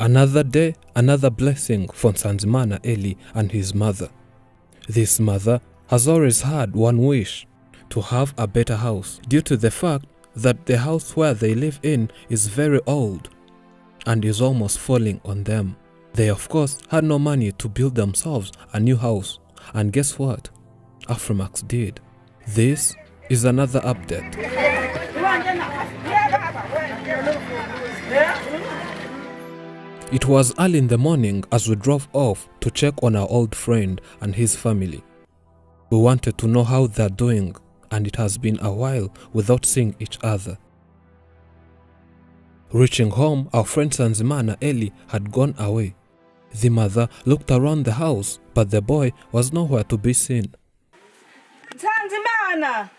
Another day, another blessing for Nsanzimana Eli and his mother. This mother has always had one wish, to have a better house, due to the fact that the house where they live in is very old and is almost falling on them. They of course had no money to build themselves a new house, and guess what? Afrimax did. This is another update. It was early in the morning as we drove off to check on our old friend and his family. We wanted to know how they're doing, and it has been a while without seeing each other. Reaching home, our friend Nsanzimana Eli had gone away. The mother looked around the house, but the boy was nowhere to be seen. Nsanzimana!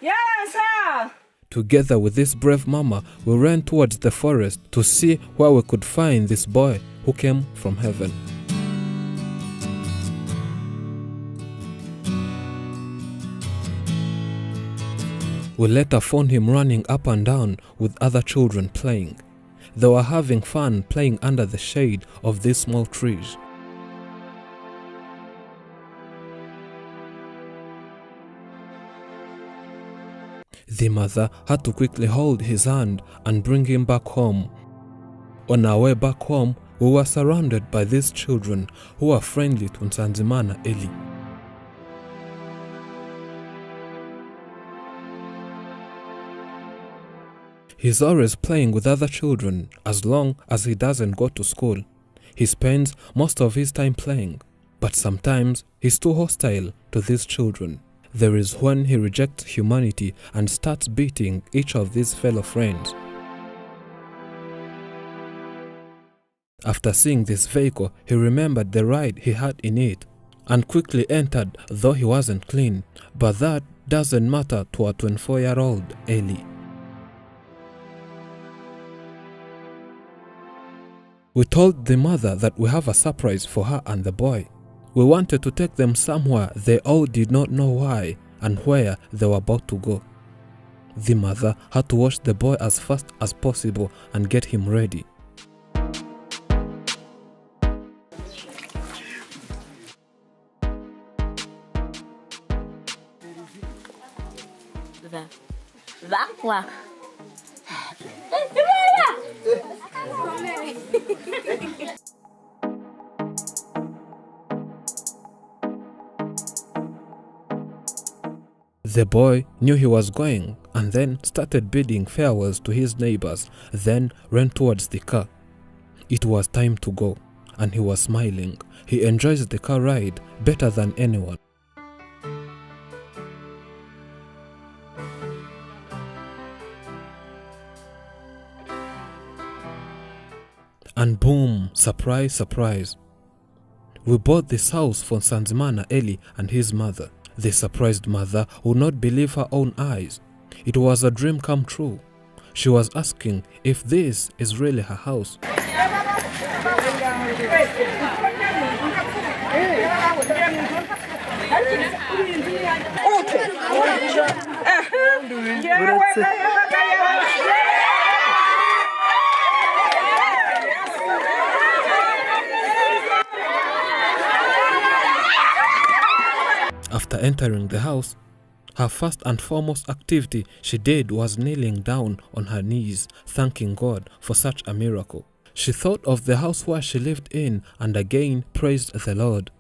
Yes, sir! Together with this brave mama, we ran towards the forest to see where we could find this boy who came from heaven. We later found him running up and down with other children playing. They were having fun playing under the shade of these small trees. The mother had to quickly hold his hand and bring him back home. On our way back home, we were surrounded by these children who were friendly to Nsanzimana Eli. He's always playing with other children as long as he doesn't go to school. He spends most of his time playing, but sometimes he's too hostile to these children. There is when he rejects humanity and starts beating each of these fellow friends. After seeing this vehicle, he remembered the ride he had in it and quickly entered, though he wasn't clean. But that doesn't matter to a 24-year-old Eli. We told the mother that we have a surprise for her and the boy. We wanted to take them somewhere they all did not know why and where they were about to go. The mother had to wash the boy as fast as possible and get him ready. The boy knew he was going and then started bidding farewells to his neighbors, then ran towards the car. It was time to go, and he was smiling. He enjoys the car ride better than anyone. And boom, surprise, surprise. We bought this house for Nsanzimana Eli and his mother. The surprised mother would not believe her own eyes. It was a dream come true. She was asking if this is really her house. After entering the house, her first and foremost activity she did was kneeling down on her knees, thanking God for such a miracle. She thought of the house where she lived in and again praised the Lord.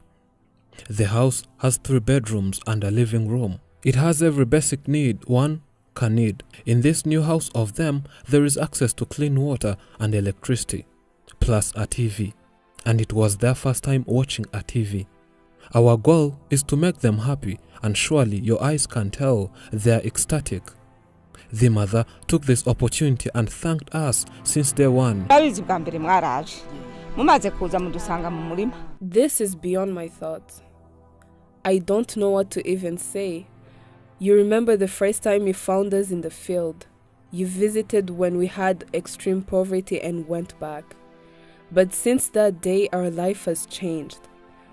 The house has 3 bedrooms and a living room. It has every basic need one can need. In this new house of them, there is access to clean water and electricity, plus a TV. And it was their first time watching a TV. Our goal is to make them happy, and surely your eyes can tell they are ecstatic. The mother took this opportunity and thanked us since day one. This is beyond my thoughts. I don't know what to even say. You remember the first time you found us in the field. You visited when we had extreme poverty and went back. But since that day, our life has changed.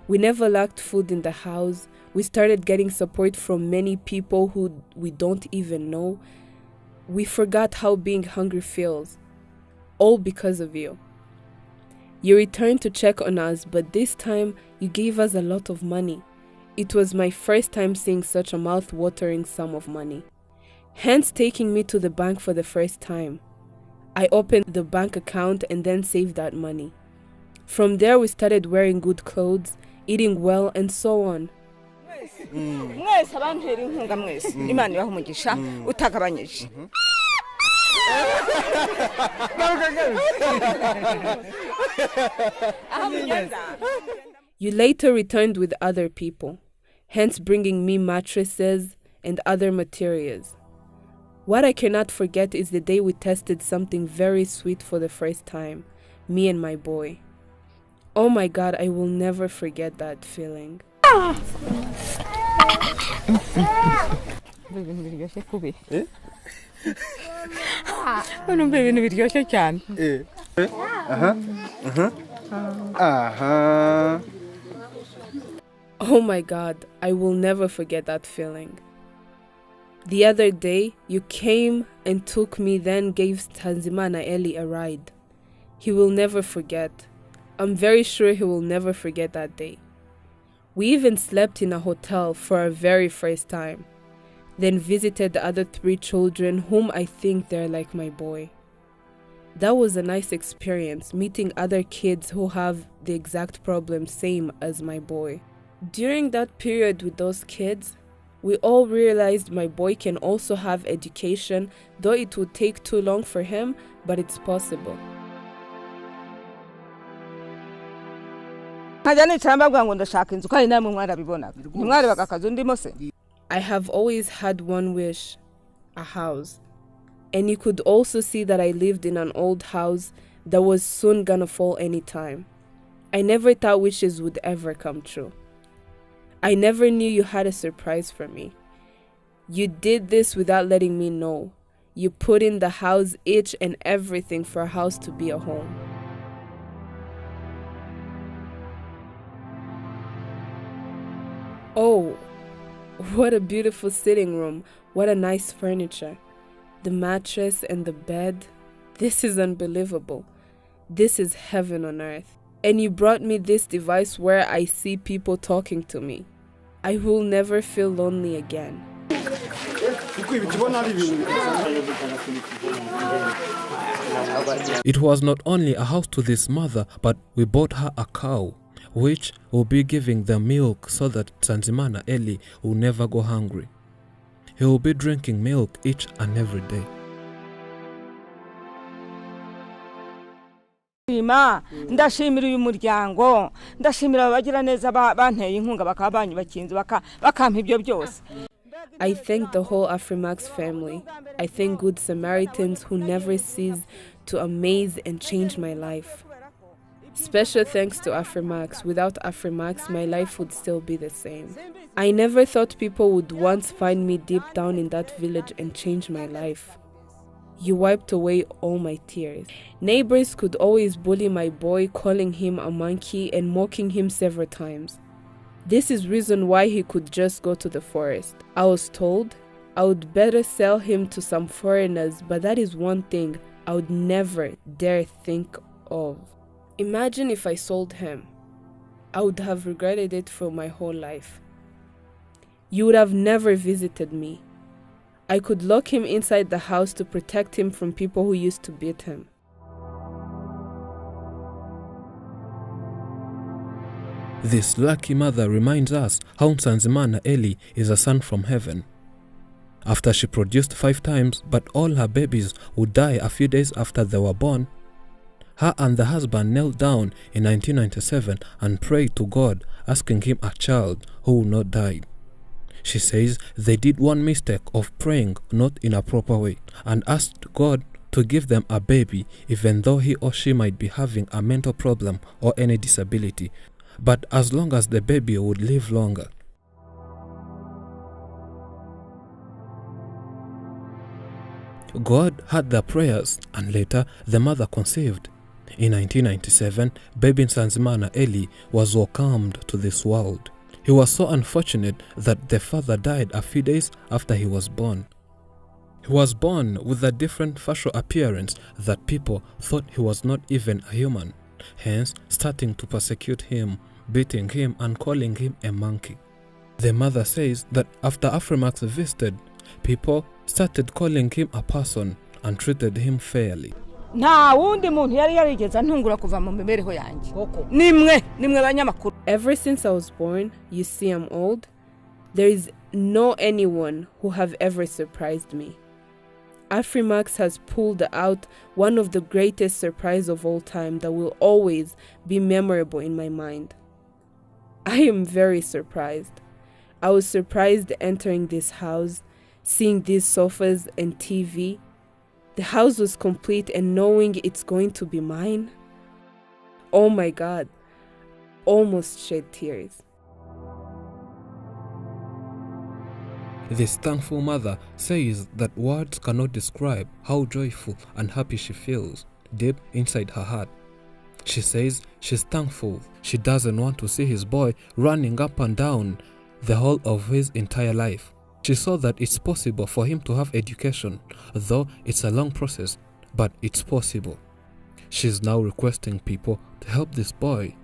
We never lacked food in the house. We started getting support from many people who we don't even know. We forgot how being hungry feels. all because of you. You returned to check on us, but this time you gave us a lot of money. It was my first time seeing such a mouth-watering sum of money. Hence taking me to the bank for the first time. I opened the bank account and then saved that money. From there we started wearing good clothes, eating well, and so on. You later returned with other people, hence bringing me mattresses and other materials. What I cannot forget is the day we tested something very sweet for the first time, me and my boy. Oh my God, I will never forget that feeling. Oh my God, I will never forget that feeling. The other day, you came and took me, then gave Tanzimana Eli a ride. He will never forget. I'm very sure he will never forget that day. We even slept in a hotel for our very first time, then visited the other 3 children whom I think they're like my boy. That was a nice experience, meeting other kids who have the exact problem same as my boy. During that period with those kids, we all realized my boy can also have education, though it would take too long for him, but it's possible. I have always had one wish, a house. And you could also see that I lived in an old house that was soon gonna fall anytime. I never thought wishes would ever come true. I never knew you had a surprise for me. You did this without letting me know. You put in the house, each and everything for a house to be a home. Oh, what a beautiful sitting room. What a nice furniture. The mattress and the bed. This is unbelievable. This is heaven on earth. And you brought me this device where I see people talking to me. I will never feel lonely again. It was not only a house to this mother, but we bought her a cow, which will be giving them milk so that Tanzimana Eli will never go hungry. He will be drinking milk each and every day. Ndashimira uyu muryango, ndashimira abagira neza banteye inkunga bakabanyu bakinze bakampa ibyo byose. I thank the whole Afrimax family. I thank Good Samaritans who never cease to amaze and change my life. Special thanks to Afrimax. Without Afrimax, my life would still be the same. I never thought people would once find me deep down in that village and change my life. You wiped away all my tears. Neighbors could always bully my boy, calling him a monkey and mocking him several times. This is reason why he could just go to the forest. I was told I would better sell him to some foreigners, but that is one thing I would never dare think of. Imagine if I sold him. I would have regretted it for my whole life. You would have never visited me. I could lock him inside the house to protect him from people who used to beat him. This lucky mother reminds us how Tanzimana Eli is a son from heaven. After she produced 5 times, but all her babies would die a few days after they were born, her and the husband knelt down in 1997 and prayed to God, asking him a child who would not die. She says they did one mistake of praying not in a proper way and asked God to give them a baby even though he or she might be having a mental problem or any disability, but as long as the baby would live longer. God heard their prayers and later the mother conceived. In 1997, baby Tanzimana Eli was welcomed to this world. He was so unfortunate that the father died a few days after he was born. He was born with a different facial appearance that people thought he was not even a human, hence starting to persecute him, beating him and calling him a monkey. The mother says that after Afrimax visited, people started calling him a person and treated him fairly. nta wundi muntu yari yarigeze antungura kuva mu mibereho yanjye nimwe banyamakuru. Ever since I was born, you see I'm old, there is no anyone who have ever surprised me. Afrimax has pulled out one of the greatest surprise of all time that will always be memorable in my mind. I am very surprised. I was surprised entering this house, seeing these sofas and TV. The house was complete and knowing it's going to be mine. Oh my God, almost shed tears. This thankful mother says that words cannot describe how joyful and happy she feels deep inside her heart. She says she's thankful. She doesn't want to see his boy running up and down the whole of his entire life. She saw that it's possible for him to have education, though it's a long process, but it's possible. She's now requesting people to help this boy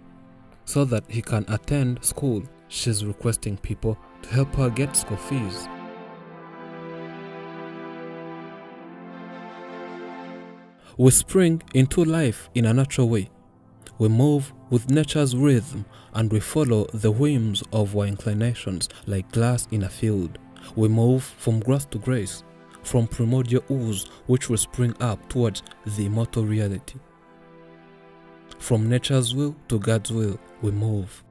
so that he can attend school. She's requesting people to help her get school fees. We spring into life in a natural way. We move with nature's rhythm and we follow the whims of our inclinations like glass in a field. We move from grass to grace, from primordial ooze which will spring up towards the immortal reality. From nature's will to God's will, we move.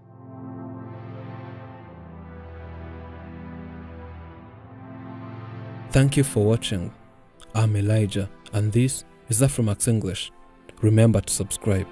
Thank you for watching. I'm Elijah and this is Afrimax English. Remember to subscribe.